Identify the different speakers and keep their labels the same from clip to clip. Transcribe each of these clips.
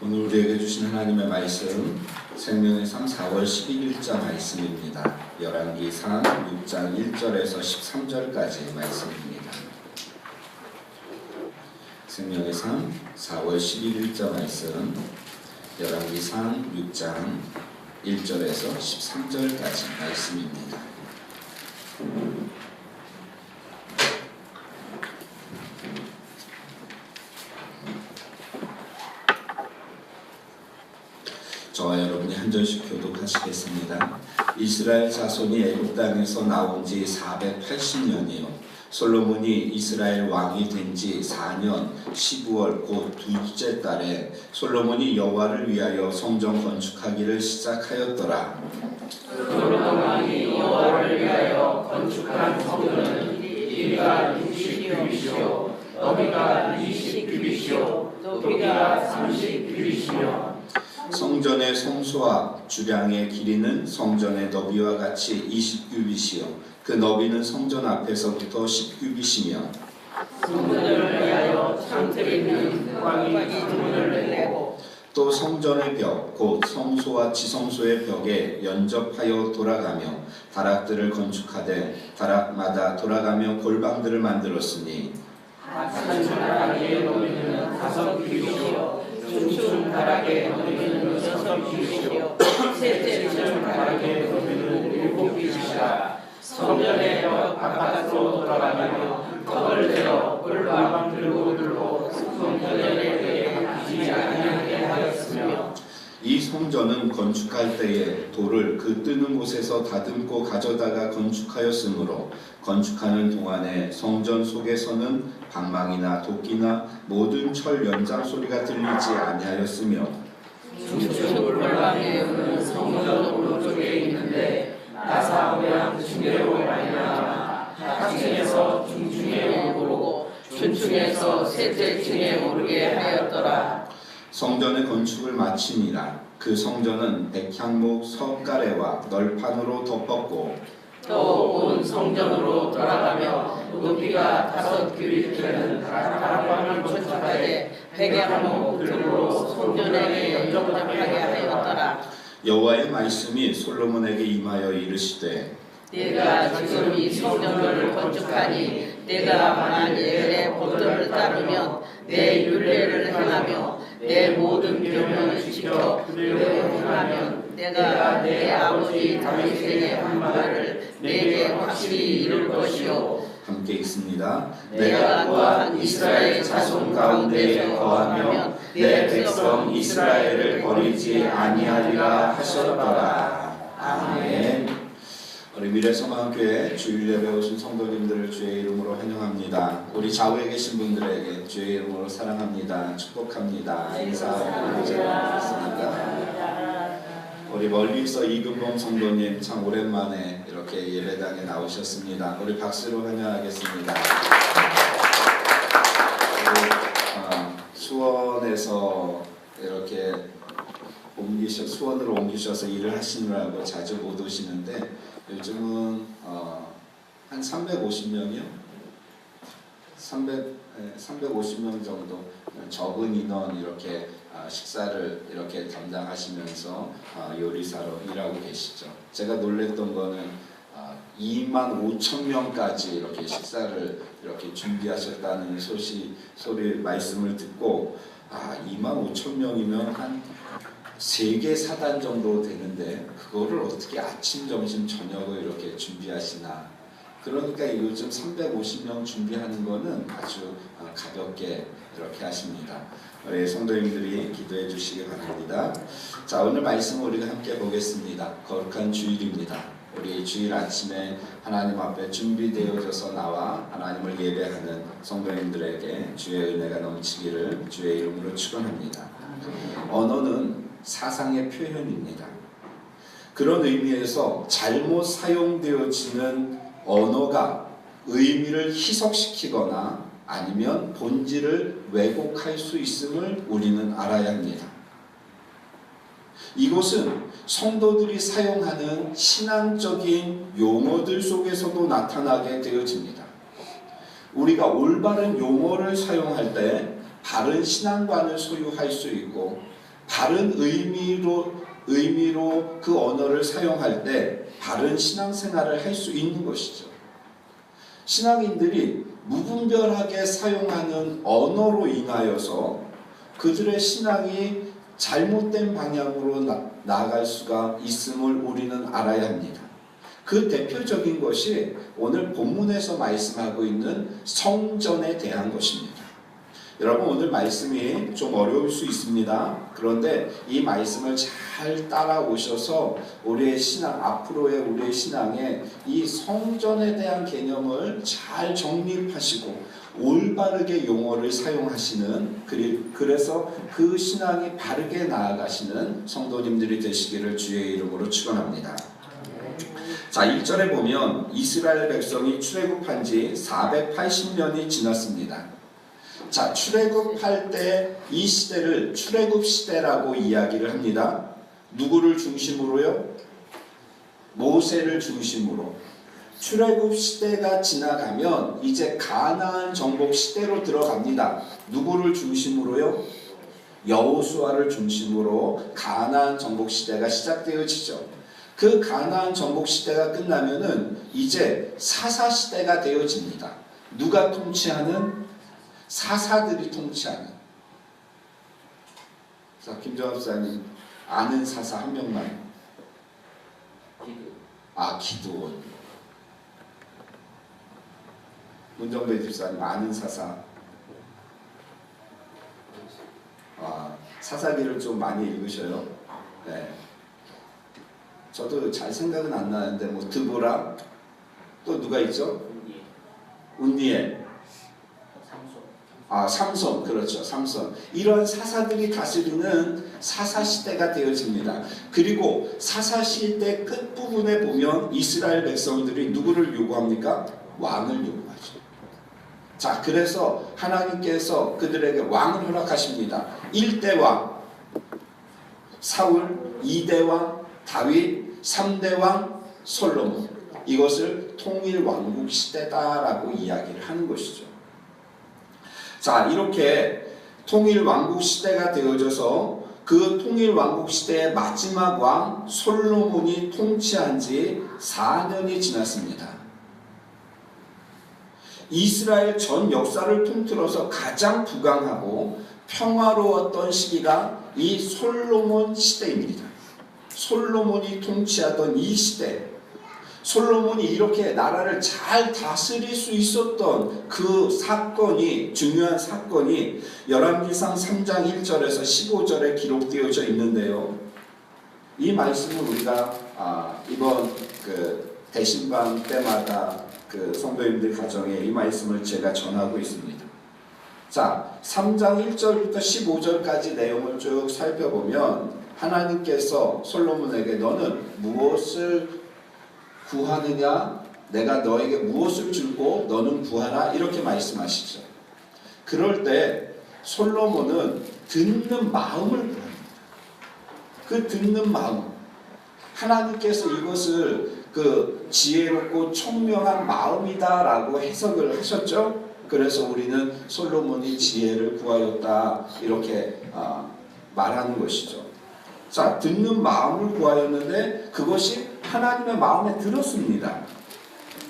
Speaker 1: 오늘 우리에게 주신 하나님의 말씀 생명의 삶 4월 11일자 말씀입니다. 열왕기상 6장 1절에서 13절까지 말씀입니다. 생명의 삶 4월 11일자 말씀 열왕기상 6장 1절에서 13절까지 말씀입니다. 저와 여러분이 한 절씩 교독하시겠습니다. 이스라엘 자손이 애굽 땅에서 나온 지 480년이요 솔로몬이 이스라엘 왕이 된 지 4년 12월 곧 둘째 달에 솔로몬이 여호와를 위하여 성전 건축하기를 시작하였더라.
Speaker 2: 솔로몬 왕이 여호와를 위하여 건축한 성전은 길이가 60규빗이요 너비가 20규빗이요 높이가 30규빗이며
Speaker 1: 성전의 성소와 주량의 길이는 성전의 너비와 같이 20규빗이요 그 너비는 성전 앞에서부터 10규빗이며
Speaker 2: 성전을 위하여 창틀이 있는 왕이 창문을 내고
Speaker 1: 또 성전의 벽 곧 성소와 지성소의 벽에 연접하여 돌아가며 다락들을 건축하되 다락마다 돌아가며 골방들을 만들었으니
Speaker 2: 한 다락의 너비는 5규빗이요 춤춘 다락의 너비는 6규빗이요 셋째 다락의 너비는 7규빗이라 성전의 벽 바깥으로 돌아가며 턱을 대어 골방들로 성전의 벽에 닿지 아니하게 하였으며
Speaker 1: 이 성전은 건축할 때에 돌을 그 뜨는 곳에서 다듬고 가져다가 건축하였으므로 건축하는 동안에 성전 속에서는 방망이나 도끼나 모든 철 연장 소리가 들리지 아니하였으며
Speaker 2: 중층 골방에는 성전 오른쪽에 있는데 나사 모양 층계로 말미암아 하층에서 중층에 오르고 중층에서 셋째 층에 오르게 하였더라.
Speaker 1: 성전의 건축을 마치니라. 그 성전은 백향목 석가래와 널판으로 덮었고
Speaker 2: 또 온 성전으로 돌아가며 높이가 5규빗 되는 다락방을 건축하되 백향목 들로 성전에게 연접하게 하였더라.
Speaker 1: 여호와의 말씀이 솔로몬에게 임하여 이르시되
Speaker 2: 내가 지금 이 성전을 건축하니 내가 만일 내 법도를 따르면 내 율례를 행하며 내 모든 명령을 지켜 그대로 행하면 내가 내 아버지 다윗에게 한 말을 내게 확실히 이룰 것이요
Speaker 1: 함께 읽습니다.
Speaker 2: 내가 또한 이스라엘 자손 가운데 거하며 내 백성 이스라엘을 버리지 아니하리라 하셨더라.
Speaker 1: 아멘. 우리 미래소망교회 주일 예배 오신 성도님들을 주의 이름으로 환영합니다. 우리 좌우에 계신 분들에게 주의 이름으로 사랑합니다. 축복합니다. 인사드리겠습니다. 우리 멀리서 이금봉 성도님 참 오랜만에 이렇게 예배당에 나오셨습니다. 우리 박수로 환영하겠습니다. 수원에서 이렇게 수원으로 옮기셔서 일을 하시느라고 자주 못 오시는데 요즘은 한 350명이요? 350명 정도 적은 인원 이렇게 식사를 이렇게 담당하시면서 요리사로 일하고 계시죠. 제가 놀랬던 거는 25,000명까지 이렇게 식사를 이렇게 준비하셨다는 소리 말씀을 듣고 25,000명이면 한 3개 사단 정도 되는데 그거를 어떻게 아침, 점심, 저녁을 이렇게 준비하시나. 그러니까 요즘 350명 준비하는 거는 아주 가볍게 이렇게 하십니다. 우리 성도님들이 기도해 주시기 바랍니다. 자, 오늘 말씀 우리가 함께 보겠습니다. 거룩한 주일입니다. 우리 주일 아침에 하나님 앞에 준비되어져서 나와 하나님을 예배하는 성도님들에게 주의 은혜가 넘치기를 주의 이름으로 축원합니다. 언어는 사상의 표현입니다. 그런 의미에서 잘못 사용되어지는 언어가 의미를 희석시키거나 아니면 본질을 왜곡할 수 있음을 우리는 알아야 합니다. 이것은 성도들이 사용하는 신앙적인 용어들 속에서도 나타나게 되어집니다. 우리가 올바른 용어를 사용할 때 바른 신앙관을 소유할 수 있고 바른 의미로 그 언어를 사용할 때 바른 신앙생활을 할 수 있는 것이죠. 신앙인들이 무분별하게 사용하는 언어로 인하여서 그들의 신앙이 잘못된 방향으로 나아갈 수가 있음을 우리는 알아야 합니다. 그 대표적인 것이 오늘 본문에서 말씀하고 있는 성전에 대한 것입니다. 여러분, 오늘 말씀이 좀 어려울 수 있습니다. 그런데 이 말씀을 잘 따라오셔서 우리의 신앙, 앞으로의 우리의 신앙에 이 성전에 대한 개념을 잘 정립하시고 올바르게 용어를 사용하시는, 그래서 그 신앙이 바르게 나아가시는 성도님들이 되시기를 주의 이름으로 축원합니다. 자, 1절에 보면 이스라엘 백성이 출애굽한 지 480년이 지났습니다. 자, 출애굽할 때 이 시대를 출애굽 시대라고 이야기를 합니다. 누구를 중심으로요? 모세를 중심으로. 출애굽 시대가 지나가면 이제 가나안 정복 시대로 들어갑니다. 누구를 중심으로요? 여호수아를 중심으로 가나안 정복 시대가 시작되어지죠. 그 가나안 정복 시대가 끝나면은 이제 사사 시대가 되어집니다. 누가 통치하는? 사사들이 통치하는. 자, 김정합 사님 아는 사사 한 명만. 기드온. 문정배 집사님 아는 사사. 사사기를 좀 많이 읽으셔요. 네. 저도 잘 생각은 안 나는데 뭐 드보라, 또 누가 있죠? 운니엘. 삼손, 그렇죠. 삼손. 이런 사사들이 다스리는 사사시대가 되어집니다. 그리고 사사시대 끝부분에 보면 이스라엘 백성들이 누구를 요구합니까? 왕을 요구하죠. 자, 그래서 하나님께서 그들에게 왕을 허락하십니다. 1대 왕 사울, 2대 왕 다윗, 3대 왕 솔로몬. 이것을 통일왕국 시대다라고 이야기를 하는 것이죠. 자, 이렇게 통일왕국 시대가 되어져서 그 통일왕국 시대의 마지막 왕 솔로몬이 통치한 지 4년이 지났습니다. 이스라엘 전 역사를 통틀어서 가장 부강하고 평화로웠던 시기가 이 솔로몬 시대입니다. 솔로몬이 통치하던 이 시대, 솔로몬이 이렇게 나라를 잘 다스릴 수 있었던 그 사건이, 중요한 사건이 열왕기상 3장 1절에서 15절에 기록되어져 있는데요. 이 말씀을 우리가 이번 그 대신방 때마다 그 성도님들 가정에 이 말씀을 제가 전하고 있습니다. 자, 3장 1절부터 15절까지 내용을 쭉 살펴보면 하나님께서 솔로몬에게 너는 무엇을 구하느냐? 내가 너에게 무엇을 주고 너는 구하라. 이렇게 말씀하시죠. 그럴 때 솔로몬은 듣는 마음을 구합니다. 그 듣는 마음. 하나님께서 이것을 그 지혜롭고 총명한 마음이다라고 해석을 하셨죠. 그래서 우리는 솔로몬이 지혜를 구하였다 이렇게 말하는 것이죠. 자, 듣는 마음을 구하였는데 그것이 하나님의 마음에 들었습니다.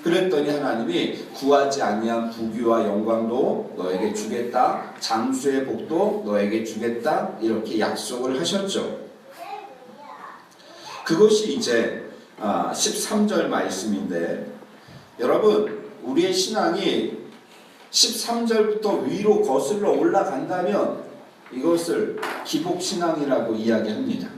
Speaker 1: 그랬더니 하나님이 구하지 아니한 부귀와 영광도 너에게 주겠다. 장수의 복도 너에게 주겠다. 이렇게 약속을 하셨죠. 그것이 이제 13절 말씀인데, 여러분, 우리의 신앙이 13절부터 위로 거슬러 올라간다면 이것을 기복신앙이라고 이야기합니다.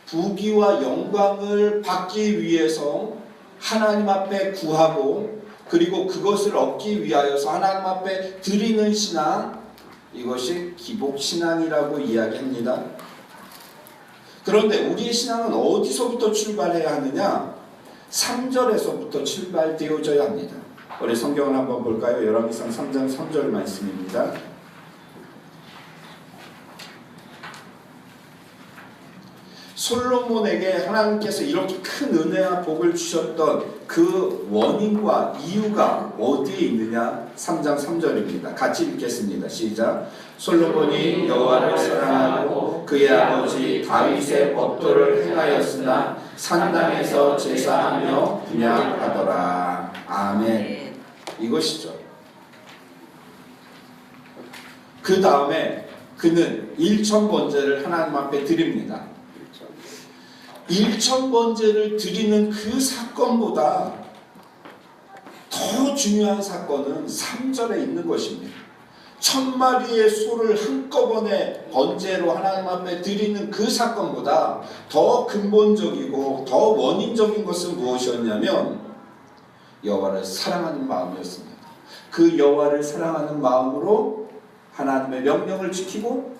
Speaker 1: 부귀와 영광을 받기 위해서 하나님 앞에 구하고 그리고 그것을 얻기 위하여서 하나님 앞에 드리는 신앙, 이것이 기복신앙이라고 이야기합니다. 그런데 우리의 신앙은 어디서부터 출발해야 하느냐? 3절에서부터 출발되어져야 합니다. 우리 성경을 한번 볼까요? 열왕기상 3장 3절 말씀입니다. 솔로몬에게 하나님께서 이렇게 큰 은혜와 복을 주셨던 그 원인과 이유가 어디에 있느냐? 3장 3절입니다. 같이 읽겠습니다. 시작. 솔로몬이 여호와를 사랑하고 그의 아버지 다윗의 법도를 행하였으나 산당에서 제사하며 분향하더라. 아멘. 이것이죠. 그 다음에 그는 1,000번제를 하나님 앞에 드립니다. 1,000번제를 드리는 그 사건보다 더 중요한 사건은 3절에 있는 것입니다. 1,000마리의 소를 한꺼번에 번제로 하나님 앞에 드리는 그 사건보다 더 근본적이고 더 원인적인 것은 무엇이었냐면 여호와를 사랑하는 마음이었습니다. 그 여호와를 사랑하는 마음으로 하나님의 명령을 지키고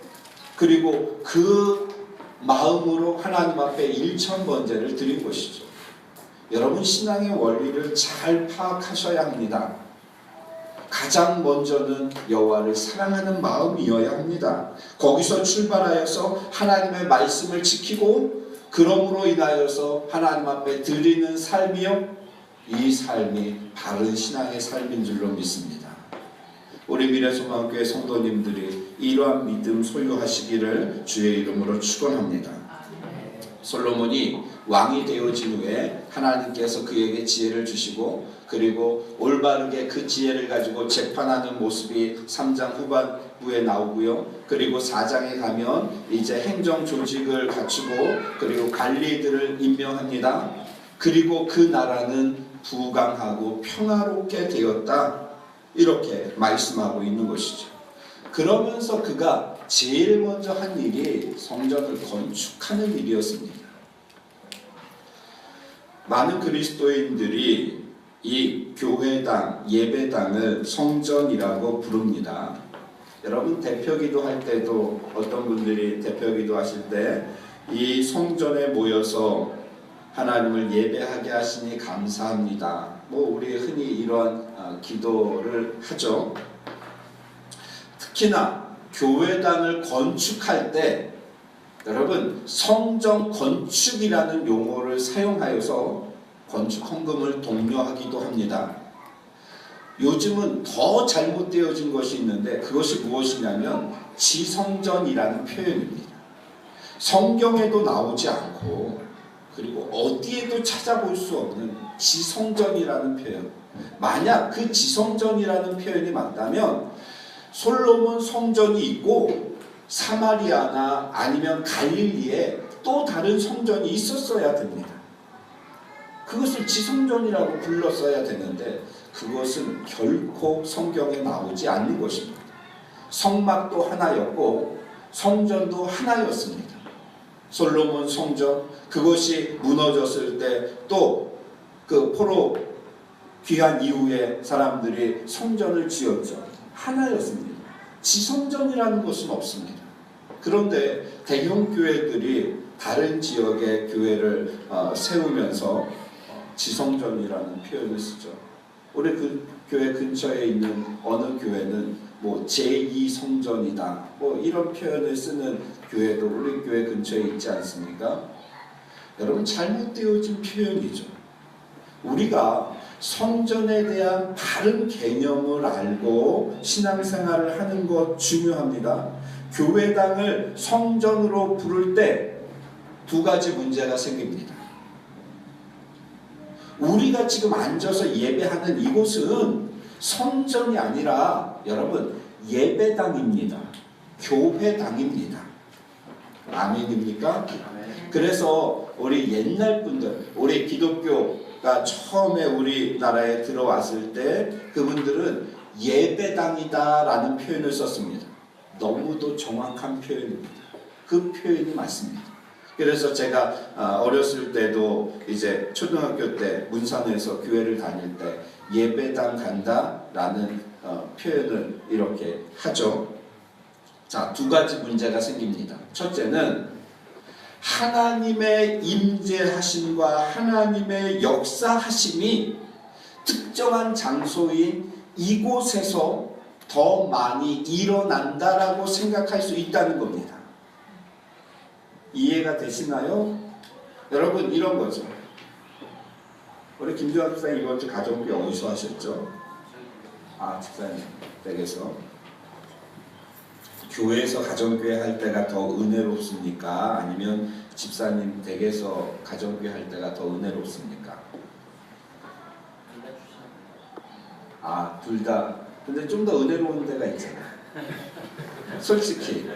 Speaker 1: 그리고 그 마음으로 하나님 앞에 1,000번제를 드린 것이죠. 여러분 신앙의 원리를 잘 파악하셔야 합니다. 가장 먼저는 여호와를 사랑하는 마음이어야 합니다. 거기서 출발하여서 하나님의 말씀을 지키고 그러므로 인하여서 하나님 앞에 드리는 삶이요, 이 삶이 바른 신앙의 삶인 줄로 믿습니다. 우리 미래소망교회 성도님들이 이러한 믿음 소유하시기를 주의 이름으로 축원합니다. 솔로몬이 왕이 되어진 후에 하나님께서 그에게 지혜를 주시고 그리고 올바르게 그 지혜를 가지고 재판하는 모습이 3장 후반부에 나오고요. 그리고 4장에 가면 이제 행정 조직을 갖추고 그리고 관리들을 임명합니다. 그리고 그 나라는 부강하고 평화롭게 되었다. 이렇게 말씀하고 있는 것이죠. 그러면서 그가 제일 먼저 한 일이 성전을 건축하는 일이었습니다. 많은 그리스도인들이 이 교회당, 예배당을 성전이라고 부릅니다. 여러분 대표기도 할 때도 어떤 분들이 대표기도 하실 때 이 성전에 모여서 하나님을 예배하게 하시니 감사합니다. 우리 흔히 이러한 기도를 하죠. 특히나 교회당을 건축할 때 여러분 성전 건축이라는 용어를 사용하여서 건축 헌금을 독려하기도 합니다. 요즘은 더 잘못되어진 것이 있는데 그것이 무엇이냐면 지성전이라는 표현입니다. 성경에도 나오지 않고 그리고 어디에도 찾아볼 수 없는 지성전이라는 표현. 만약 그 지성전이라는 표현이 맞다면 솔로몬 성전이 있고 사마리아나 아니면 갈릴리에 또 다른 성전이 있었어야 됩니다. 그것을 지성전이라고 불렀어야 되는데 그것은 결코 성경에 나오지 않는 것입니다. 성막도 하나였고 성전도 하나였습니다. 솔로몬 성전, 그것이 무너졌을 때 또 그 포로 귀환 이후에 사람들이 성전을 지었죠. 하나였습니다. 지성전이라는 것은 없습니다. 그런데 대형 교회들이 다른 지역의 교회를 세우면서 지성전이라는 표현을 쓰죠. 우리 그 교회 근처에 있는 어느 교회는 제2성전이다. 이런 표현을 쓰는 교회도 우리 교회 근처에 있지 않습니까? 여러분 잘못되어진 표현이죠. 우리가 성전에 대한 바른 개념을 알고 신앙생활을 하는 것 중요합니다. 교회당을 성전으로 부를 때 두 가지 문제가 생깁니다. 우리가 지금 앉아서 예배하는 이곳은 성전이 아니라 여러분 예배당입니다. 교회당입니다. 아멘입니까? 그래서 우리 옛날 분들, 우리 기독교가 처음에 우리나라에 들어왔을 때 그분들은 예배당이다 라는 표현을 썼습니다. 너무도 정확한 표현입니다. 그 표현이 맞습니다. 그래서 제가 어렸을 때도 이제 초등학교 때 문산에서 교회를 다닐 때 예배당 간다 라는 표현을 이렇게 하죠. 자, 두 가지 문제가 생깁니다. 첫째는 하나님의 임재하심과 하나님의 역사하심이 특정한 장소인 이곳에서 더 많이 일어난다라고 생각할 수 있다는 겁니다. 이해가 되시나요? 여러분 이런 거죠. 우리 김주환 집사님 이번 주 가정교회 어디서 하셨죠? 집사님 댁에서. 교회에서 가정교회 할 때가 더 은혜롭습니까? 아니면 집사님 댁에서 가정교회 할 때가 더 은혜롭습니까? 둘 다. 근데 좀 더 은혜로운 데가 있잖아. 솔직히.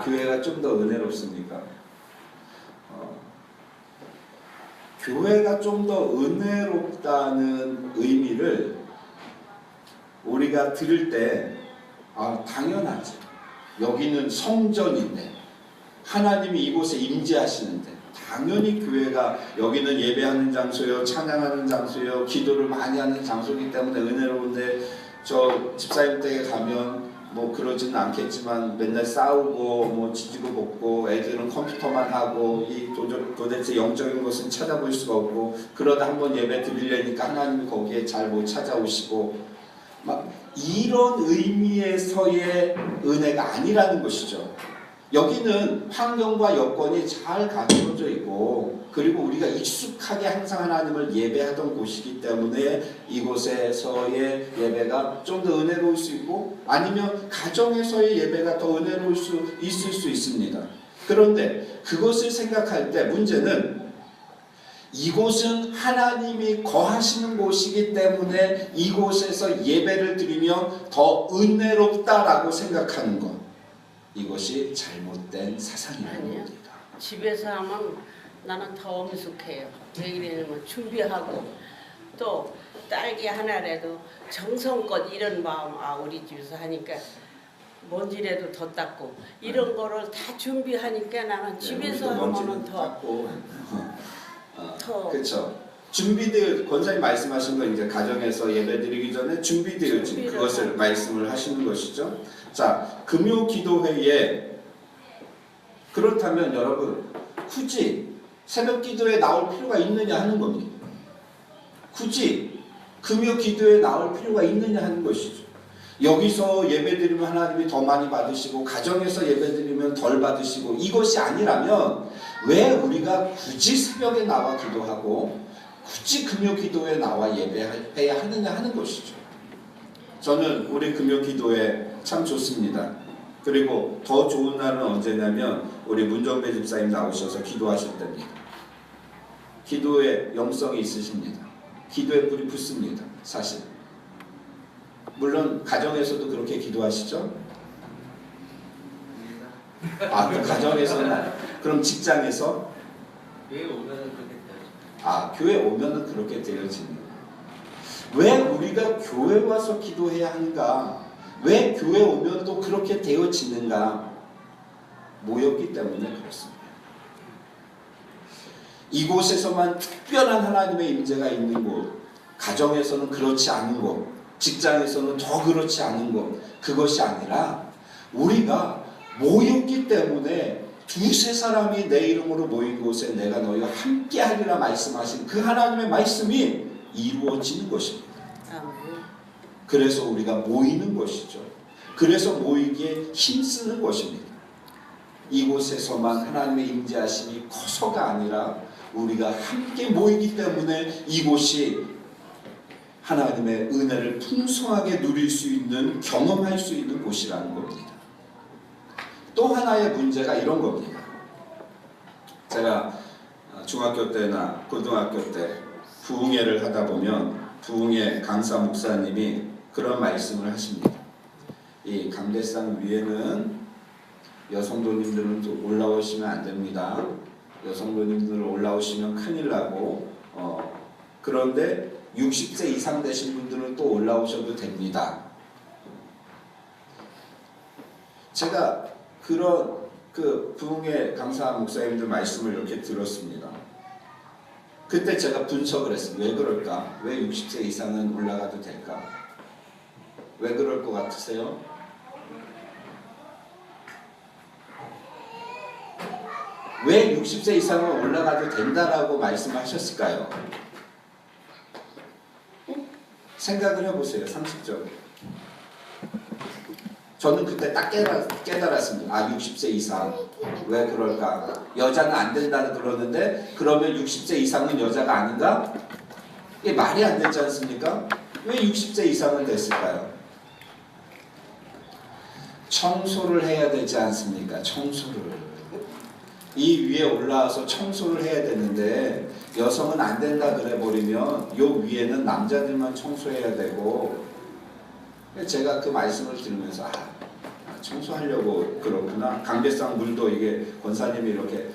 Speaker 1: 교회가 좀 더 은혜롭습니까? 교회가 좀 더 은혜롭다는 의미를 우리가 들을 때 당연하지. 여기는 성전인데 하나님이 이곳에 임재하시는데 당연히 교회가 여기는 예배하는 장소요, 찬양하는 장소요, 기도를 많이 하는 장소이기 때문에 은혜로운데 저 집사님 댁에 가면 뭐 그러지는 않겠지만 맨날 싸우고 뭐 지지고 볶고 애들은 컴퓨터만 하고 도대체 영적인 것은 찾아볼 수가 없고 그러다 한번 예배 드리려니까 하나님이 거기에 잘 못 찾아오시고 막 이런 의미에서의 은혜가 아니라는 것이죠. 여기는 환경과 여건이 잘 갖춰져 있고 그리고 우리가 익숙하게 항상 하나님을 예배하던 곳이기 때문에 이곳에서의 예배가 좀 더 은혜로울 수 있고 아니면 가정에서의 예배가 더 은혜로울 수 있을 수 있습니다. 그런데 그것을 생각할 때 문제는 이곳은 하나님이 거하시는 곳이기 때문에 이곳에서 예배를 드리면 더 은혜롭다라고 생각하는 것. 이것이 잘못된 사상이라는 겁니다.
Speaker 2: 집에서 하면 나는 더 엄숙해요. 왜 그러냐면 준비하고 또 딸기 하나라도 정성껏 이런 마음 우리 집에서 하니까 먼지라도 더 닦고 이런 거를 다 준비하니까 나는 집에서 하면은 더
Speaker 1: 그렇죠. 준비되어 권사님 말씀하신 거 이제 가정에서 예배드리기 전에 준비되어진 그것을 말씀을 하시는 것이죠. 자, 금요 기도회에 그렇다면 여러분 굳이 새벽 기도에 나올 필요가 있느냐 하는 겁니다. 굳이 금요 기도에 나올 필요가 있느냐 하는 것이죠. 여기서 예배드리면 하나님이 더 많이 받으시고 가정에서 예배드리면 덜 받으시고 이것이 아니라면 왜 우리가 굳이 새벽에 나와 기도하고 굳이 금요 기도에 나와 예배해야 하느냐 하는 것이죠. 저는 우리 금요 기도회 참 좋습니다. 그리고 더 좋은 날은 언제냐면 우리 문정배 집사님 나오셔서 기도하실 때입니다. 기도에 영성이 있으십니다. 기도에 불이 붙습니다. 사실 물론 가정에서도 그렇게 기도하시죠? 또 가정에서는 그럼 직장에서
Speaker 3: 교회 오면은 그렇게 되어집니다.
Speaker 1: 교회 오면은 그렇게 되어집니다. 왜 우리가 교회 와서 기도해야 하는가? 왜 교회 오면 또 그렇게 되어지는가? 모였기 때문에 그렇습니다. 이곳에서만 특별한 하나님의 임재가 있는 곳, 가정에서는 그렇지 않은 곳, 직장에서는 더 그렇지 않은 곳, 그것이 아니라 우리가 모였기 때문에 두세 사람이 내 이름으로 모인 곳에 내가 너희와 함께 하리라 말씀하신 그 하나님의 말씀이 이루어지는 것입니다. 그래서 우리가 모이는 것이죠. 그래서 모이기에 힘쓰는 것입니다. 이곳에서만 하나님의 임재하심이 커서가 아니라 우리가 함께 모이기 때문에 이곳이 하나님의 은혜를 풍성하게 누릴 수 있는, 경험할 수 있는 곳이라는 겁니다. 또 하나의 문제가 이런 겁니다. 제가 중학교 때나 고등학교 때 부흥회를 하다 보면 부흥회 강사 목사님이 그런 말씀을 하십니다. 이 감대산 위에는 여성도님들은 올라오시면 안 됩니다. 여성도님들 올라오시면 큰일 나고 그런데 60세 이상 되신 분들은 또 올라오셔도 됩니다. 제가 그런 부흥회 강사 목사님들 말씀을 이렇게 들었습니다. 그때 제가 분석을 했습니다. 왜 그럴까? 왜 60세 이상은 올라가도 될까? 왜 그럴 것 같으세요? 왜 60세 이상은 올라가도 된다라고 말씀하셨을까요? 생각을 해보세요. 상식적으로. 저는 그때 딱 깨달았습니다. 아, 60세 이상. 왜 그럴까? 여자는 안 된다는 그러는데 그러면 60세 이상은 여자가 아닌가? 이게 말이 안 되지 않습니까? 왜 60세 이상은 됐을까요? 청소를 해야 되지 않습니까? 청소를. 이 위에 올라와서 청소를 해야 되는데 여성은 안 된다 그래 버리면 요 위에는 남자들만 청소해야 되고, 제가 그 말씀을 들으면서 청소하려고 그렇구나. 강대상 물도 이게 권사님이 이렇게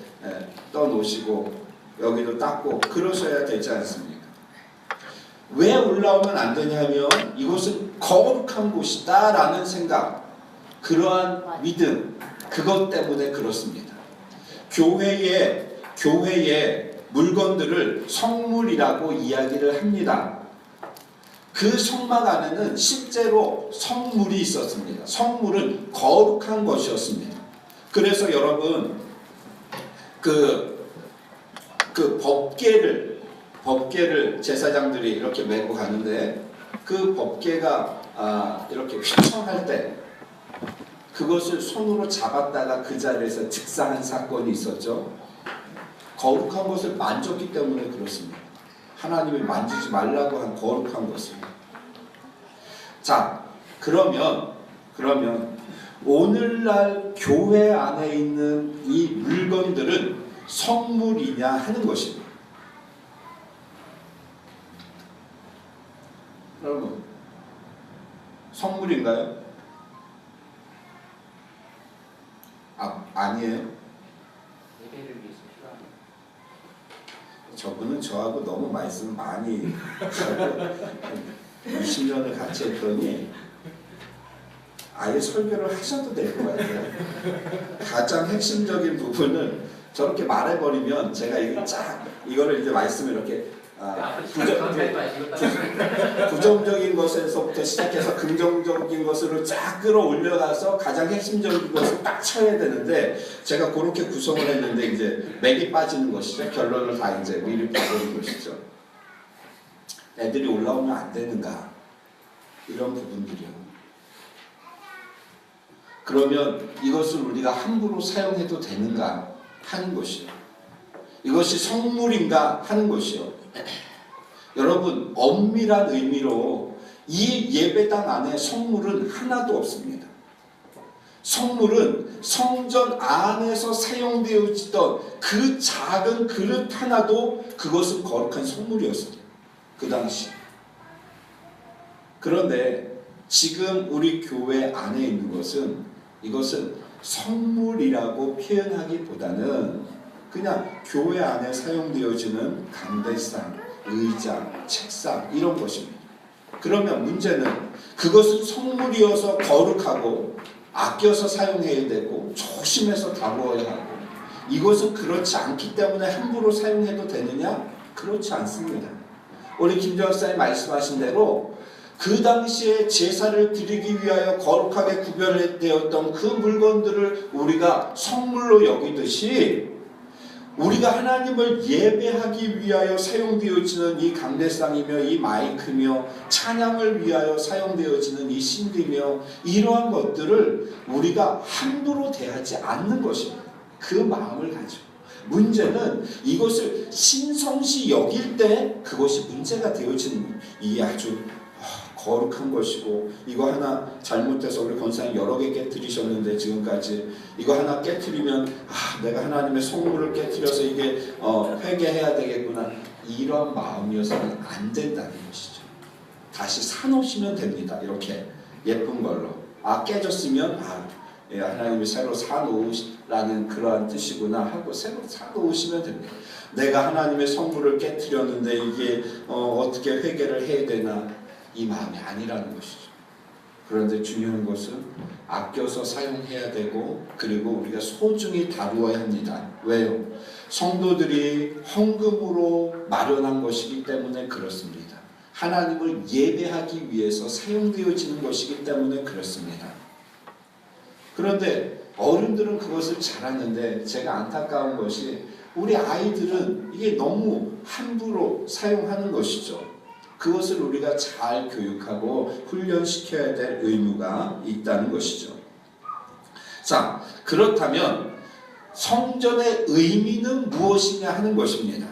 Speaker 1: 떠놓으시고 여기도 닦고 그러셔야 되지 않습니까? 왜 올라오면 안 되냐면 이곳은 거룩한 곳이다 라는 생각, 그러한 믿음, 그것 때문에 그렇습니다. 교회의 물건들을 성물이라고 이야기를 합니다. 그 성막 안에는 실제로 성물이 있었습니다. 성물은 거룩한 것이었습니다. 그래서 여러분 그 법궤를 제사장들이 이렇게 메고 가는데 그 법궤가 이렇게 휘청할 때 그것을 손으로 잡았다가 그 자리에서 즉사한 사건이 있었죠. 거룩한 것을 만졌기 때문에 그렇습니다. 하나님이 만지지 말라고 한 거룩한 것을. 자, 그러면 오늘날 교회 안에 있는 이 물건들은 성물이냐 하는 것입니다. 여러분, 성물인가요? 아니에요.
Speaker 3: 예배를 위해서 필요합니다.
Speaker 1: 저분은 저하고 너무 말씀 많이 하고 20년을 같이 했더니 아예 설교를 하셔도 될 것 같아요. 가장 핵심적인 부분을 저렇게 말해버리면 제가 이거를 이제 말씀을 이렇게 부정적인 것에서부터 시작해서 긍정적인 것으로 쫙 끌어올려가서 가장 핵심적인 것을 딱 쳐야 되는데 제가 그렇게 구성을 했는데 이제 맥이 빠지는 것이죠. 결론을 다 이제 미리 봐버린 것이죠. 애들이 올라오면 안 되는가? 이런 부분들이요. 그러면 이것을 우리가 함부로 사용해도 되는가 하는 것이요. 이것이 성물인가 하는 것이요. 여러분, 엄밀한 의미로 이 예배당 안에 성물은 하나도 없습니다. 성물은 성전 안에서 사용되어지던 그 작은 그릇 하나도 그것은 거룩한 성물이었습니다. 그 당시. 그런데 지금 우리 교회 안에 있는 것은 이것은 성물이라고 표현하기보다는 그냥 교회 안에 사용되어지는 강대상, 의자, 책상 이런 것입니다. 그러면 문제는 그것은 성물이어서 거룩하고 아껴서 사용해야 되고 조심해서 다루어야 하고, 이것은 그렇지 않기 때문에 함부로 사용해도 되느냐? 그렇지 않습니다. 우리 김 전사님 말씀하신 대로 그 당시에 제사를 드리기 위하여 거룩하게 구별되었던 그 물건들을 우리가 성물로 여기듯이 우리가 하나님을 예배하기 위하여 사용되어지는 이 강대상이며 이 마이크며 찬양을 위하여 사용되어지는 이 신디며 이러한 것들을 우리가 함부로 대하지 않는 것입니다. 그 마음을 가지고. 문제는 이것을 신성시 여길 때 그것이 문제가 되어지는, 이게 아주 거룩한 것이고, 이거 하나 잘못해서 우리 권사님 여러 개 깨뜨리셨는데 지금까지 이거 하나 깨뜨리면 내가 하나님의 성물을 깨뜨려서 이게 회개해야 되겠구나, 이런 마음이어서는 안 된다는 것이죠. 다시 사놓으시면 됩니다. 이렇게 예쁜 걸로. 깨졌으면 하나님이 새로 사놓으라는 그러한 뜻이구나 하고 새로 사놓으시면 됩니다. 내가 하나님의 성물을 깨뜨렸는데 이게 어떻게 회개를 해야 되나, 이 마음이 아니라는 것이죠. 그런데 중요한 것은 아껴서 사용해야 되고, 그리고 우리가 소중히 다루어야 합니다. 왜요? 성도들이 헌금으로 마련한 것이기 때문에 그렇습니다. 하나님을 예배하기 위해서 사용되어지는 것이기 때문에 그렇습니다. 그런데 어른들은 그것을 잘하는데 제가 안타까운 것이 우리 아이들은 이게 너무 함부로 사용하는 것이죠. 그것을 우리가 잘 교육하고 훈련시켜야 될 의무가 있다는 것이죠. 자, 그렇다면 성전의 의미는 무엇이냐 하는 것입니다.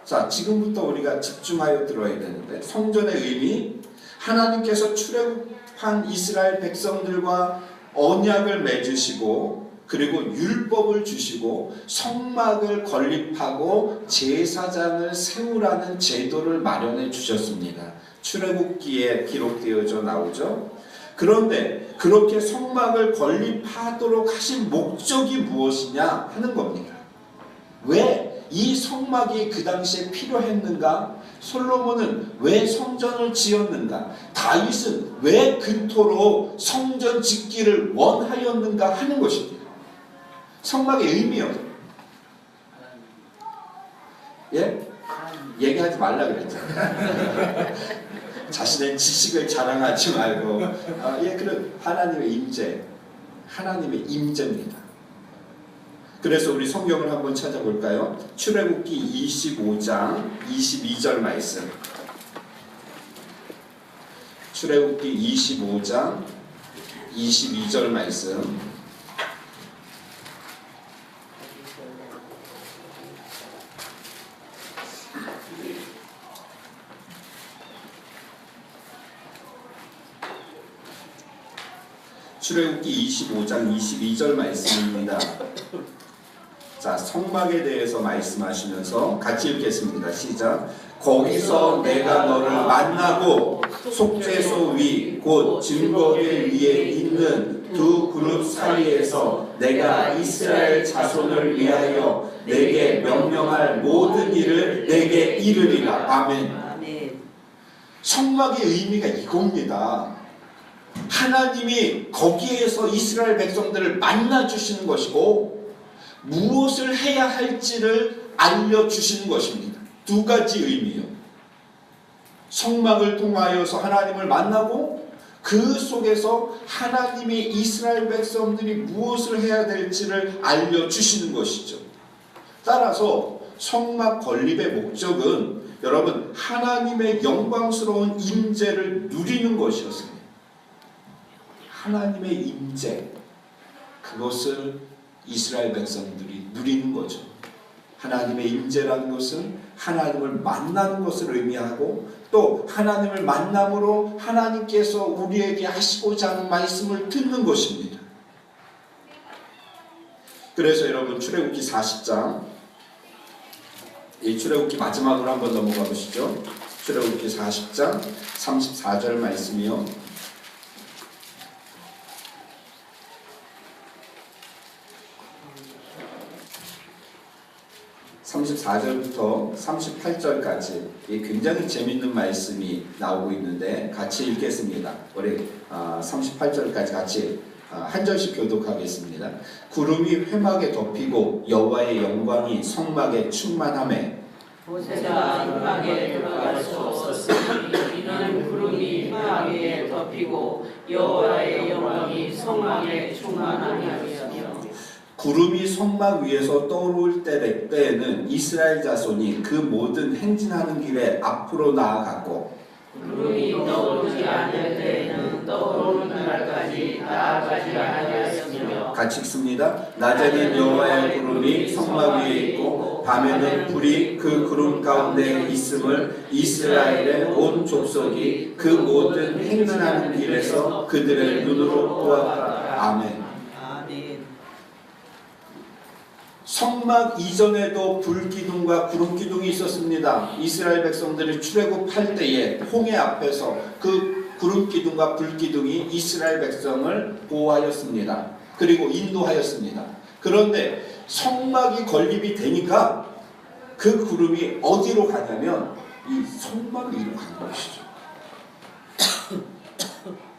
Speaker 1: 자, 지금부터 우리가 집중하여 들어야 되는데, 성전의 의미, 하나님께서 출애굽한 이스라엘 백성들과 언약을 맺으시고 그리고 율법을 주시고 성막을 건립하고 제사장을 세우라는 제도를 마련해 주셨습니다. 출애굽기에 기록되어져 나오죠. 그런데 그렇게 성막을 건립하도록 하신 목적이 무엇이냐 하는 겁니다. 왜 이 성막이 그 당시에 필요했는가? 솔로몬은 왜 성전을 지었는가? 다윗은 왜 그토록 성전 짓기를 원하였는가 하는 것입니다. 성막의 의미요. 예? 얘기하지 말라 그랬잖아요. 자신의 지식을 자랑하지 말고, 그런 하나님의 임재, 하나님의 임재입니다. 그래서 우리 성경을 한번 찾아볼까요? 출애굽기 25장 22절 말씀. 출애굽기 25장 22절 말씀. 출애굽기 25장 22절 말씀입니다. 자, 성막에 대해서 말씀하시면서 같이 읽겠습니다. 시작. 거기서 내가 너를 만나고 속죄소 위 곧 증거궤 위에 있는 두 그룹 사이에서 내가 이스라엘 자손을 위하여 내게 명령할 모든 일을 내게 이르리라. 아멘. 성막의 의미가 이겁니다. 하나님이 거기에서 이스라엘 백성들을 만나주시는 것이고 무엇을 해야 할지를 알려주시는 것입니다. 두 가지 의미요. 성막을 통하여서 하나님을 만나고 그 속에서 하나님이 이스라엘 백성들이 무엇을 해야 될지를 알려주시는 것이죠. 따라서 성막 건립의 목적은 여러분 하나님의 영광스러운 임재를 누리는 것이었습니다. 하나님의 임재, 그것을 이스라엘 백성들이 누리는 거죠. 하나님의 임재라는 것은 하나님을 만나는 것을 의미하고 또 하나님을 만남으로 하나님께서 우리에게 하시고자 하는 말씀을 듣는 것입니다. 그래서 여러분 출애굽기 40장, 이 출애굽기 마지막으로 한번 넘어가 보시죠. 출애굽기 40장 34절 말씀이요. 34절부터 38절까지 굉장히 재밌는 말씀이 나오고 있는데 같이 읽겠습니다. 우리 38절까지 같이 한 절씩 교독하겠습니다. 구름이 회막에 덮이고 여호와의 영광이 성막에 충만하매
Speaker 2: 모세가 회막에 들어갈 수 없었으니 이는 구름이 회막에 덮이고 여호와의 영광이 성막에 충만하였으며
Speaker 1: 구름이 성막 위에서 떠오를 때에는 이스라엘 자손이 그 모든 행진하는 길에 앞으로 나아갔고
Speaker 2: 구름이 떠오르지 않을 때에는 떠오르는 날까지 나아가지 아니하였으며
Speaker 1: 같이 읽습니다. 낮에는 여호와의 구름이 성막 위에 있고 밤에는 불이 그 구름 가운데 있음을 이스라엘의 온 족속이 그 모든 행진하는 길에서 그들의 눈으로 보았다. 아멘. 성막 이전에도 불기둥과 구름기둥이 있었습니다. 이스라엘 백성들이 출애굽할 때에 홍해 앞에서 그 구름기둥과 불기둥이 이스라엘 백성을 보호하였습니다. 그리고 인도하였습니다. 그런데 성막이 건립이 되니까 그 구름이 어디로 가냐면 이 성막 위로 가는 것이죠.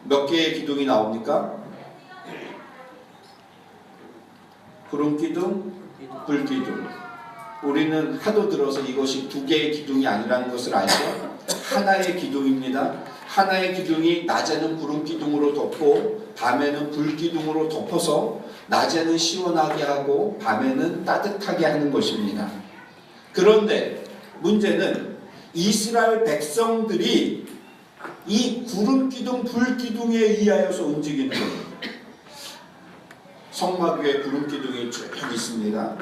Speaker 1: 몇 개의 기둥이 나옵니까? 구름기둥, 불기둥. 우리는 하도 들어서 이것이 두 개의 기둥이 아니라는 것을 알죠? 하나의 기둥입니다. 하나의 기둥이 낮에는 구름기둥으로 덮고 밤에는 불기둥으로 덮어서 낮에는 시원하게 하고 밤에는 따뜻하게 하는 것입니다. 그런데 문제는 이스라엘 백성들이 이 구름 기둥, 불 기둥에 의하여서 움직이는 겁니다. 성막 위에 구름 기둥이 쭉 있습니다.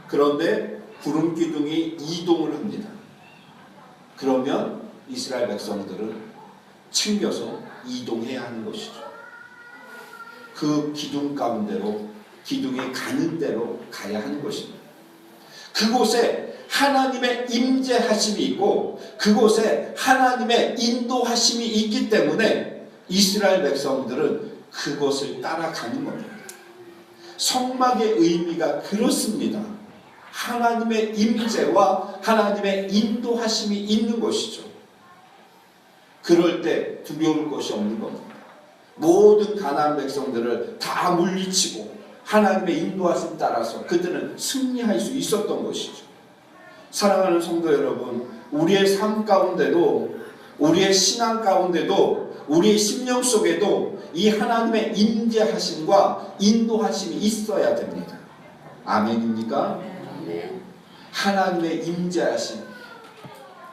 Speaker 1: 그런데 구름 기둥이 이동을 합니다. 그러면 이스라엘 백성들은 챙겨서 이동해야 하는 것이죠. 그 기둥 가운데로, 기둥이 가는 대로 가야 하는 것입니다. 그곳에 하나님의 임재하심이 있고 그곳에 하나님의 인도하심이 있기 때문에 이스라엘 백성들은 그곳을 따라가는 겁니다. 성막의 의미가 그렇습니다. 하나님의 임재와 하나님의 인도하심이 있는 것이죠. 그럴 때 두려울 것이 없는 겁니다. 모든 가나안 백성들을 다 물리치고 하나님의 인도하심 따라서 그들은 승리할 수 있었던 것이죠. 사랑하는 성도 여러분, 우리의 삶 가운데도, 우리의 신앙 가운데도, 우리의 심령 속에도 이 하나님의 임재하심과 인도하심이 있어야 됩니다. 아멘입니까? 하나님의 임재하심.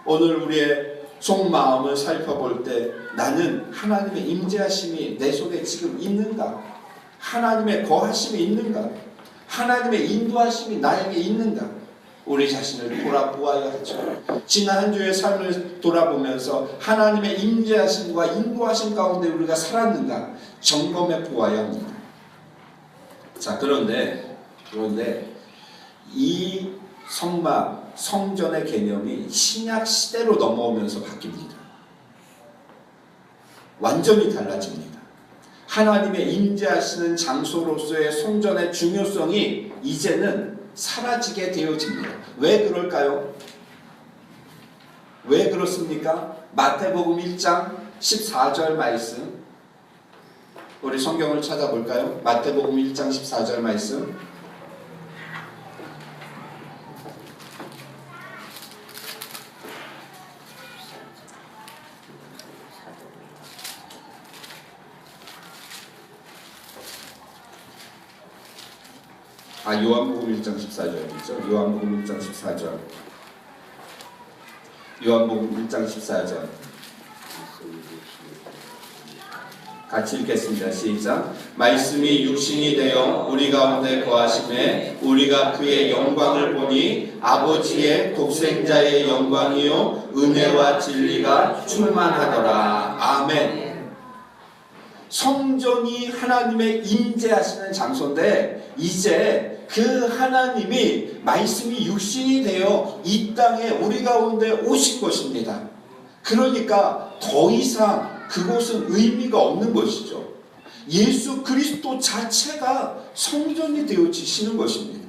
Speaker 1: 오늘 우리의 속마음을 살펴볼 때 나는 하나님의 임재하심이 내 속에 지금 있는가? 하나님의 거하심이 있는가? 하나님의 인도하심이 나에게 있는가? 우리 자신을 돌아보아야 하죠. 지난 한 주의 삶을 돌아보면서 하나님의 임재하심과 인도하심 가운데 우리가 살았는가 점검해 보아야 합니다. 자, 그런데 이 성막, 성전의 개념이 신약 시대로 넘어오면서 바뀝니다. 완전히 달라집니다. 하나님의 임재하시는 장소로서의 성전의 중요성이 이제는 사라지게 되어집니다. 왜 그럴까요? 왜 그렇습니까? 마태복음 1장 14절 말씀, 우리 성경을 찾아볼까요? 마태복음 1장 14절 말씀. 요한복음 1장 14절이죠. 요한복음 1장 14절. 요한복음 1장 14절. 같이 읽겠습니다. 시작. 말씀이 육신이 되어 우리 가운데 거하심에 우리가 그의 영광을 보니 아버지의 독생자의 영광이요 은혜와 진리가 충만하더라. 아멘. 성전이 하나님의 임재하시는 장소인데 이제 그 하나님이 말씀이 육신이 되어 이 땅에 우리 가운데 오실 것입니다. 그러니까 더 이상 그곳은 의미가 없는 것이죠. 예수 그리스도 자체가 성전이 되어지시는 것입니다.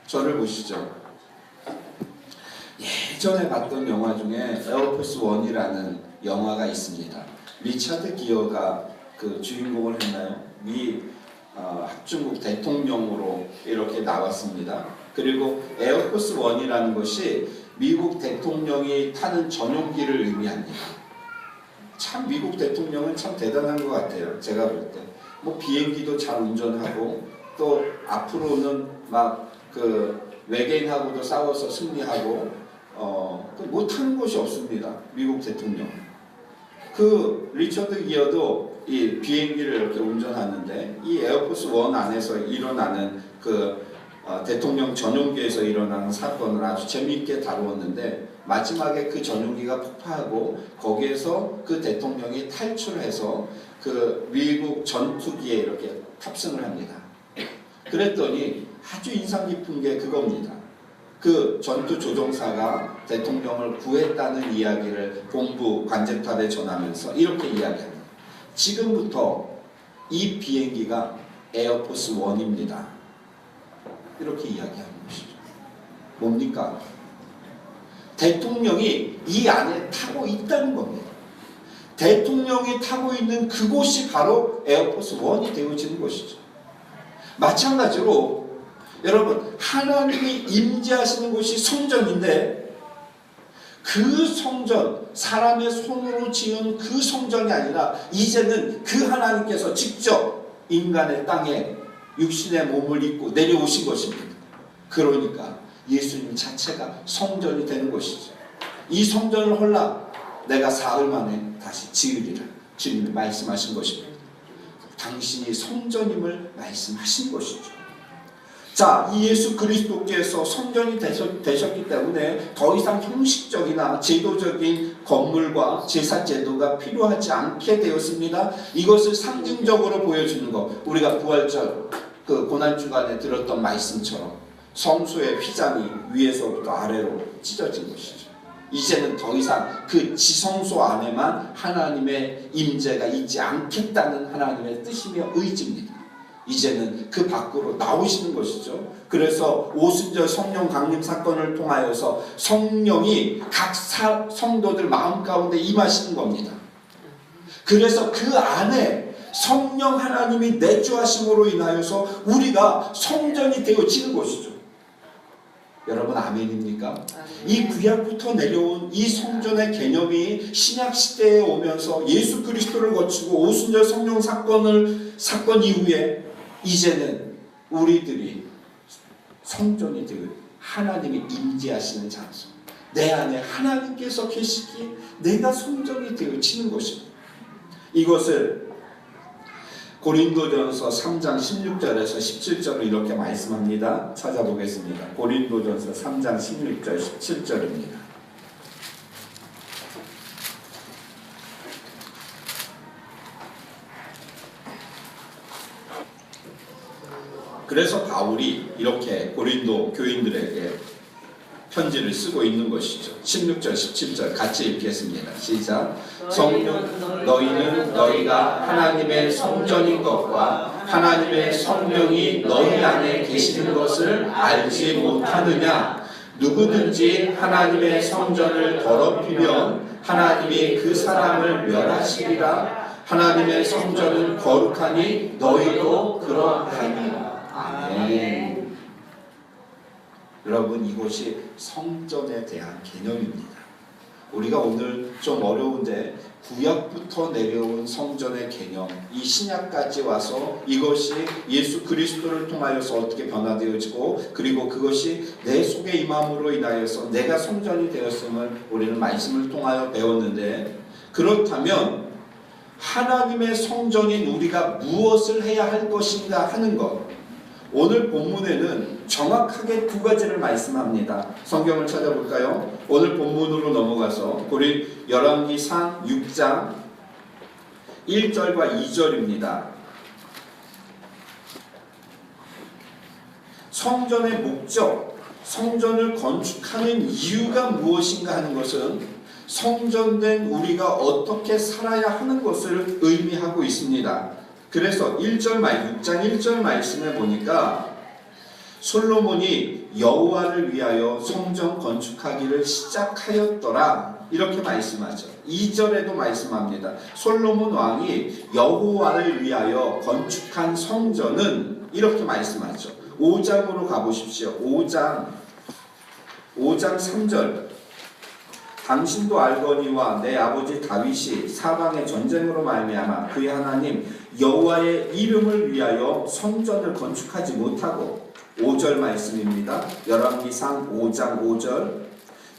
Speaker 1: 저를 보시죠. 예전에 봤던 영화 중에 에어포스 1이라는 영화가 있습니다. 리차드 기어가 그 주인공을 했나요? 미 합중국 대통령으로 이렇게 나왔습니다. 그리고 에어포스 1이라는 것이 미국 대통령이 타는 전용기를 의미합니다. 참 미국 대통령은 참 대단한 것 같아요. 제가 볼 때. 뭐 비행기도 잘 운전하고 또 앞으로는 막 그 외계인하고도 싸워서 승리하고 못하는 것이 없습니다. 미국 대통령. 그 리처드 기어도 이 비행기를 이렇게 운전하는데 이 에어포스 1 안에서 일어나는 그 대통령 전용기에서 일어나는 사건을 아주 재미있게 다루었는데 마지막에 그 전용기가 폭파하고 거기에서 그 대통령이 탈출해서 그 미국 전투기에 이렇게 탑승을 합니다. 그랬더니 아주 인상 깊은 게 그겁니다. 그 전투 조종사가 대통령을 구했다는 이야기를 본부 관제탑에 전하면서 이렇게 이야기합니다. 지금부터 이 비행기가 에어포스 1입니다. 이렇게 이야기하는 것이죠. 뭡니까? 대통령이 이 안에 타고 있다는 겁니다. 대통령이 타고 있는 그곳이 바로 에어포스 1이 되어지는 것이죠. 마찬가지로 여러분, 하나님이 임재하시는 곳이 성전인데 그 성전, 사람의 손으로 지은 그 성전이 아니라 이제는 그 하나님께서 직접 인간의 땅에 육신의 몸을 입고 내려오신 것입니다. 그러니까 예수님 자체가 성전이 되는 것이죠. 이 성전을 헐라 내가 사흘 만에 다시 지으리라. 주님이 말씀하신 것입니다. 당신이 성전임을 말씀하신 것이죠. 자, 이 예수 그리스도께서 성전이 되셨기 때문에 더 이상 형식적이나 제도적인 건물과 제사 제도가 필요하지 않게 되었습니다. 이것을 상징적으로 보여주는 것, 우리가 부활절 그 고난주간에 들었던 말씀처럼 성소의 휘장이 위에서부터 아래로 찢어진 것이죠. 이제는 더 이상 그 지성소 안에만 하나님의 임재가 있지 않겠다는 하나님의 뜻이며 의지입니다. 이제는 그 밖으로 나오시는 것이죠. 그래서 오순절 성령 강림 사건을 통하여서 성령이 각 성도들 마음 가운데 임하시는 겁니다. 그래서 그 안에 성령 하나님이 내주하심으로 인하여서 우리가 성전이 되어지는 것이죠. 여러분 아멘입니까? 이 구약부터 내려온 이 성전의 개념이 신약 시대에 오면서 예수 그리스도를 거치고 오순절 성령 사건 이후에 이제는 우리들이 성전이 되고 하나님이 임재하시는 장소, 내 안에 하나님께서 계시기에 내가 성전이 되어지는 것입니다. 이것을 고린도전서 3장 16절에서 17절을 이렇게 말씀합니다. 찾아보겠습니다. 고린도전서 3장 16절 17절입니다. 그래서 바울이 이렇게 고린도 교인들에게 편지를 쓰고 있는 것이죠. 16절 17절 같이 읽겠습니다. 시작. 성령 너희는 너희가 하나님의 성전인 것과 하나님의 성령이 너희 안에 계시는 것을 알지 못하느냐. 누구든지 하나님의 성전을 더럽히면 하나님이 그 사람을 멸하시리라. 하나님의 성전은 거룩하니 너희도 그러하니라. 아멘. 여러분 이것이 성전에 대한 개념입니다. 우리가 오늘 좀 어려운데 구약부터 내려온 성전의 개념, 이 신약까지 와서 이것이 예수 그리스도를 통하여서 어떻게 변화되어지고 그리고 그것이 내 속에 임함으로 인하여서 내가 성전이 되었음을 우리는 말씀을 통하여 배웠는데, 그렇다면 하나님의 성전인 우리가 무엇을 해야 할 것인가 하는 것, 오늘 본문에는 정확하게 두 가지를 말씀합니다. 성경을 찾아볼까요? 오늘 본문으로 넘어가서 열왕기상 6장 1절과 2절입니다. 성전의 목적, 성전을 건축하는 이유가 무엇인가 하는 것은 성전된 우리가 어떻게 살아야 하는 것을 의미하고 있습니다. 그래서 6장 1절 말씀에 보니까 솔로몬이 여호와를 위하여 성전 건축하기를 시작하였더라 이렇게 말씀하죠. 2절에도 말씀합니다. 솔로몬 왕이 여호와를 위하여 건축한 성전은 이렇게 말씀하죠. 5장으로 가보십시오. 5장 3절. 당신도 알거니와 내 아버지 다윗이 사방의 전쟁으로 말미암아 그의 하나님 여호와의 이름을 위하여 성전을 건축하지 못하고, 5절 말씀입니다. 열왕기상 5장 5절.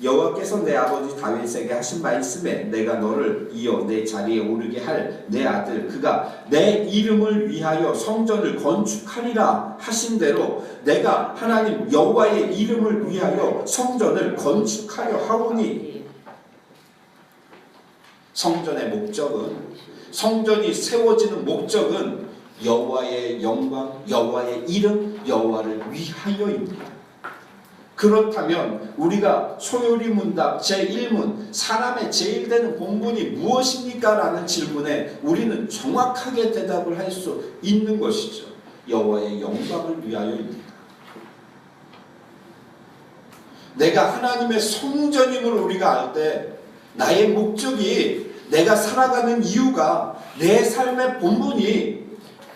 Speaker 1: 여호와께서 내 아버지 다윗에게 하신 말씀에 내가 너를 이어 내 자리에 오르게 할 내 아들 그가 내 이름을 위하여 성전을 건축하리라 하신 대로 내가 하나님 여호와의 이름을 위하여 성전을 건축하려 하오니, 성전의 목적은, 성전이 세워지는 목적은 여호와의 영광, 여호와의 이름, 여호와를 위하여입니다. 그렇다면 우리가 소요리 문답 제1문 사람의 제일 되는 본분이 무엇입니까? 라는 질문에 우리는 정확하게 대답을 할 수 있는 것이죠. 여호와의 영광을 위하여입니다. 내가 하나님의 성전임을 우리가 알 때 나의 목적이, 내가 살아가는 이유가, 내 삶의 본분이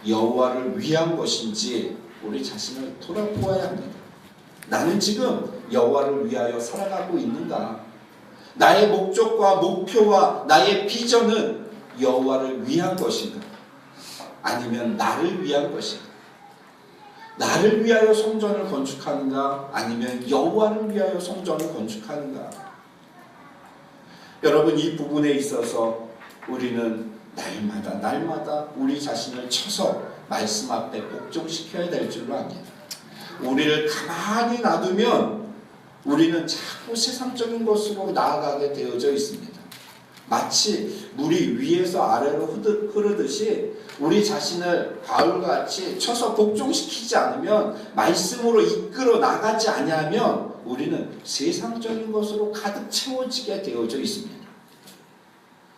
Speaker 1: 여호와를 위한 것인지 우리 자신을 돌아보아야 합니다. 나는 지금 여호와를 위하여 살아가고 있는가? 나의 목적과 목표와 나의 비전은 여호와를 위한 것인가? 아니면 나를 위한 것인가? 나를 위하여 성전을 건축하는가? 아니면 여호와를 위하여 성전을 건축하는가? 여러분, 이 부분에 있어서 우리는 날마다 우리 자신을 쳐서 말씀 앞에 복종시켜야 될 줄로 압니다. 우리를 가만히 놔두면 우리는 자꾸 세상적인 것으로 나아가게 되어져 있습니다. 마치 물이 위에서 아래로 흐르듯이 우리 자신을 바울같이 쳐서 복종시키지 않으면, 말씀으로 이끌어 나가지 아니하면 우리는 세상적인 것으로 가득 채워지게 되어져 있습니다.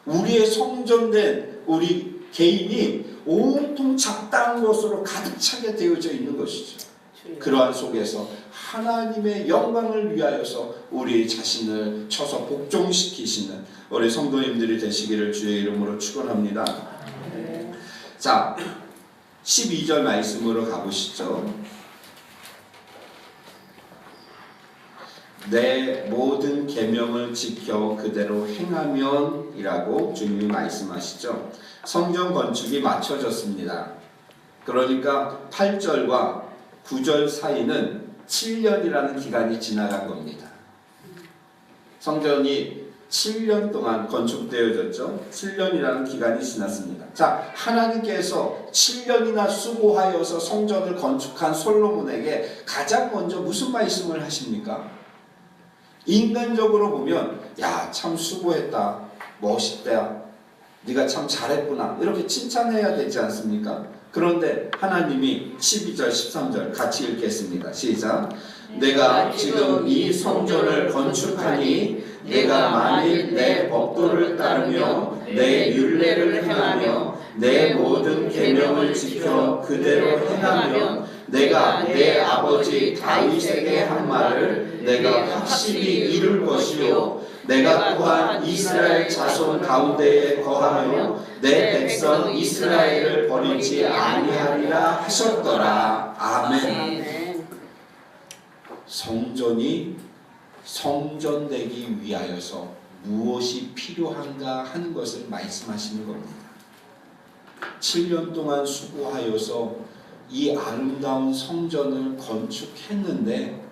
Speaker 1: 우리의 성전된 우리 개인이 온통 잡다한 것으로 가득 차게 되어져 있는 것이죠. 그러한 속에서 하나님의 영광을 위하여서 우리 자신을 쳐서 복종시키시는 우리 성도님들이 되시기를 주의 이름으로 축원합니다. 자, 12절 말씀으로 가보시죠. 내 모든 계명을 지켜 그대로 행하면 이라고 주님이 말씀하시죠. 성전 건축이 마쳐졌습니다. 그러니까 8절과 9절 사이는 7년이라는 기간이 지나간 겁니다. 성전이 7년 동안 건축되어졌죠. 7년이라는 기간이 지났습니다. 자, 하나님께서 7년이나 수고하여서 성전을 건축한 솔로몬에게 가장 먼저 무슨 말씀을 하십니까? 인간적으로 보면 야, 참 수고했다, 멋있다, 네가 참 잘했구나, 이렇게 칭찬해야 되지 않습니까? 그런데 하나님이 12절 13절 같이 읽겠습니다. 시작. 내가 지금 이 성전을 건축하니 내가 만일 내 법도를 따르며 내 율례를 행하며 내 모든 계명을 지켜 그대로 행하면 내가 내 아버지 다윗에게 한 말을 내가 확실히 이룰 것이요 내가 또한 이스라엘 자손 가운데에 거하며 내 백성 이스라엘을 버리지 아니하리라 하셨더라. 아멘. 성전이 성전되기 위하여서 무엇이 필요한가 하는 것을 말씀하시는 겁니다. 7년 동안 수고하여서 이 아름다운 성전을 건축했는데,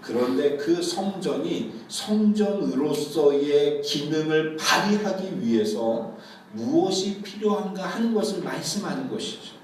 Speaker 1: 그런데 그 성전이 성전으로서의 기능을 발휘하기 위해서 무엇이 필요한가 하는 것을 말씀하는 것이죠.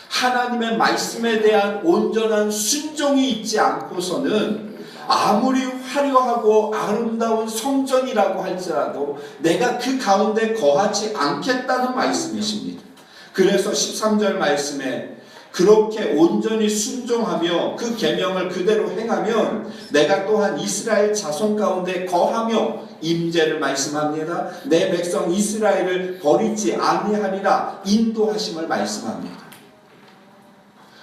Speaker 1: 하나님의 말씀에 대한 온전한 순종이 있지 않고서는 아무리 화려하고 아름다운 성전이라고 할지라도 내가 그 가운데 거하지 않겠다는 말씀이십니다. 그래서 13절 말씀에 그렇게 온전히 순종하며 그 계명을 그대로 행하면 내가 또한 이스라엘 자손 가운데 거하며 임재를 말씀합니다. 내 백성 이스라엘을 버리지 아니하리라 인도하심을 말씀합니다.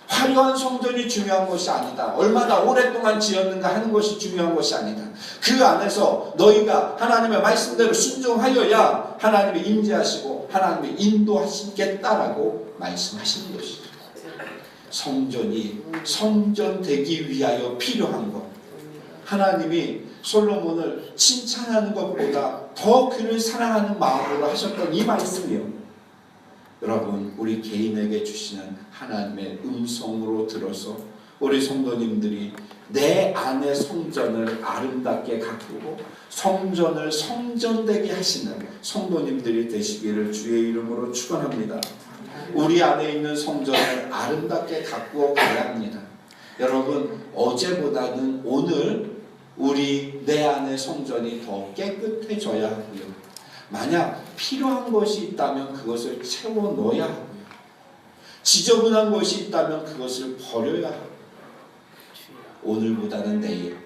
Speaker 1: 화려한 성전이 중요한 것이 아니다. 얼마나 오랫동안 지었는가 하는 것이 중요한 것이 아니다. 그 안에서 너희가 하나님의 말씀대로 순종하여야 하나님이 임재하시고 하나님이 인도하시겠다라고 말씀하시는 것이죠. 성전이 성전되기 위하여 필요한 것, 하나님이 솔로몬을 칭찬하는 것보다 더 그를 사랑하는 마음으로 하셨던 이 말씀이요, 여러분, 우리 개인에게 주시는 하나님의 음성으로 들어서 우리 성도님들이 내 안의 성전을 아름답게 가꾸고 성전을 성전되게 하시는 성도님들이 되시기를 주의 이름으로 축원합니다. 우리 안에 있는 성전을 아름답게 가꾸어 가야 합니다. 여러분, 어제보다는 오늘 우리 내 안의 성전이 더 깨끗해져야 하고요. 만약 필요한 것이 있다면 그것을 채워 넣어야 하고요. 지저분한 것이 있다면 그것을 버려야 하고요. 오늘보다는 내일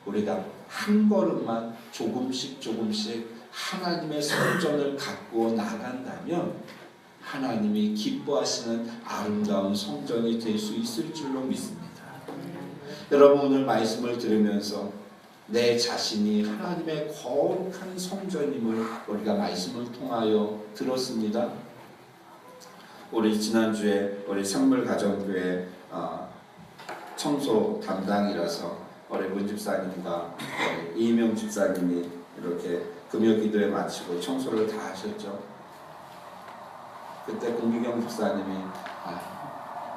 Speaker 1: 우리가 한 걸음만 조금씩 하나님의 성전을 가꾸어 나간다면 하나님이 기뻐하시는 아름다운 성전이 될 수 있을 줄로 믿습니다. 여러분, 오늘 말씀을 들으면서 내 자신이 하나님의 거룩한 성전임을 우리가 말씀을 통하여 들었습니다. 우리 지난주에 우리 산물가정교회 청소 담당이라서 우리 문 집사님과 이명 집사님이 이렇게 금요기도에 마치고 청소를 다 하셨죠. 그때 공기경 집사님이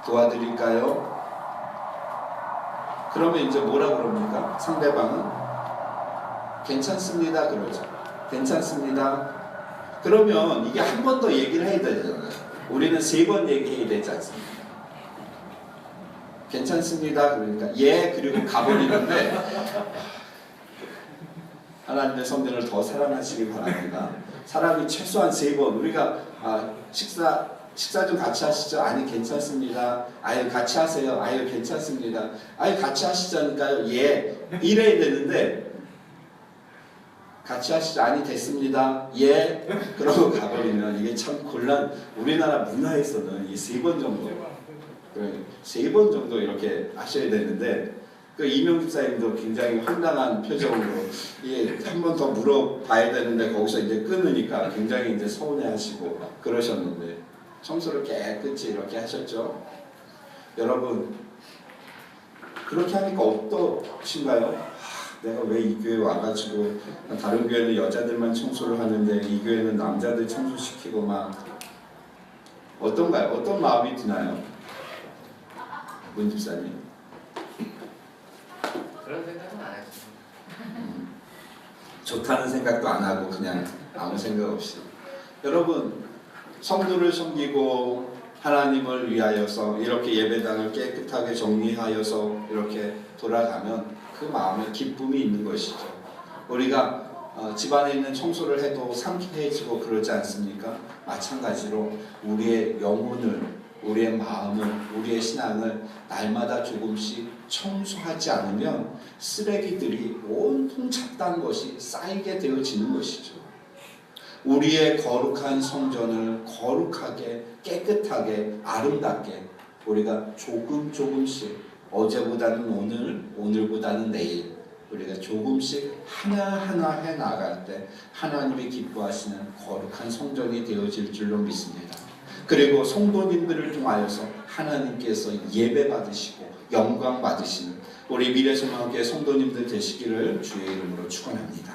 Speaker 1: 도와드릴까요? 그러면 이제 뭐라 그럽니까? 상대방은 괜찮습니다 그러죠. 괜찮습니다. 그러면 이게 한 번 더 얘기를 해야 되잖아요. 우리는 3번 얘기해야 되지 않습니까? 괜찮습니다 그러니까 예 그리고 가버리는데 하나님의 성전을 더 사랑하시기 바랍니다. 사람이 최소한 3번 우리가 식사 좀 같이 하시죠? 아니 괜찮습니다. 아유 같이 하세요. 아유 괜찮습니다. 아유 같이 하시자니까요. 예 이래야 되는데 같이 하시죠? 아니 됐습니다. 예 그러고 가버리면 이게 참 곤란. 우리나라 문화에서는 이 3번 정도 3번 정도 이렇게 하셔야 되는데 그 이명 집사님도 굉장히 황당한 표정으로 한 번 더 물어봐야 되는데 거기서 이제 끊으니까 굉장히 이제 서운해하시고 그러셨는데 청소를 깨끗이 이렇게 하셨죠. 여러분 그렇게 하니까 어떠신가요? 내가 왜 이 교회 와가지고 다른 교회는 여자들만 청소를 하는데 이 교회는 남자들 청소시키고 막 어떤가요? 어떤 마음이 드나요? 문 집사님.
Speaker 3: 그런 생각은 안 했어요.
Speaker 1: 좋다는 생각도 안 하고 그냥 아무 생각 없이. 여러분 성도를 섬기고 하나님을 위하여서 이렇게 예배당을 깨끗하게 정리하여서 이렇게 돌아가면 그 마음에 기쁨이 있는 것이죠. 우리가 집안에 있는 청소를 해도 상쾌해지고 그러지 않습니까? 마찬가지로 우리의 영혼을, 우리의 마음을, 우리의 신앙을 날마다 조금씩 청소하지 않으면 쓰레기들이 온통 잡다한 것이 쌓이게 되어지는 것이죠. 우리의 거룩한 성전을 거룩하게 깨끗하게 아름답게 우리가 조금씩 어제보다는 오늘, 오늘보다는 내일 우리가 조금씩 하나하나 해나갈 때 하나님이 기뻐하시는 거룩한 성전이 되어질 줄로 믿습니다. 그리고 성도님들을 통하여서 하나님께서 예배 받으시고 영광 받으시는 우리 미래소망교회 성도님들 되시기를 주의 이름으로 축원합니다.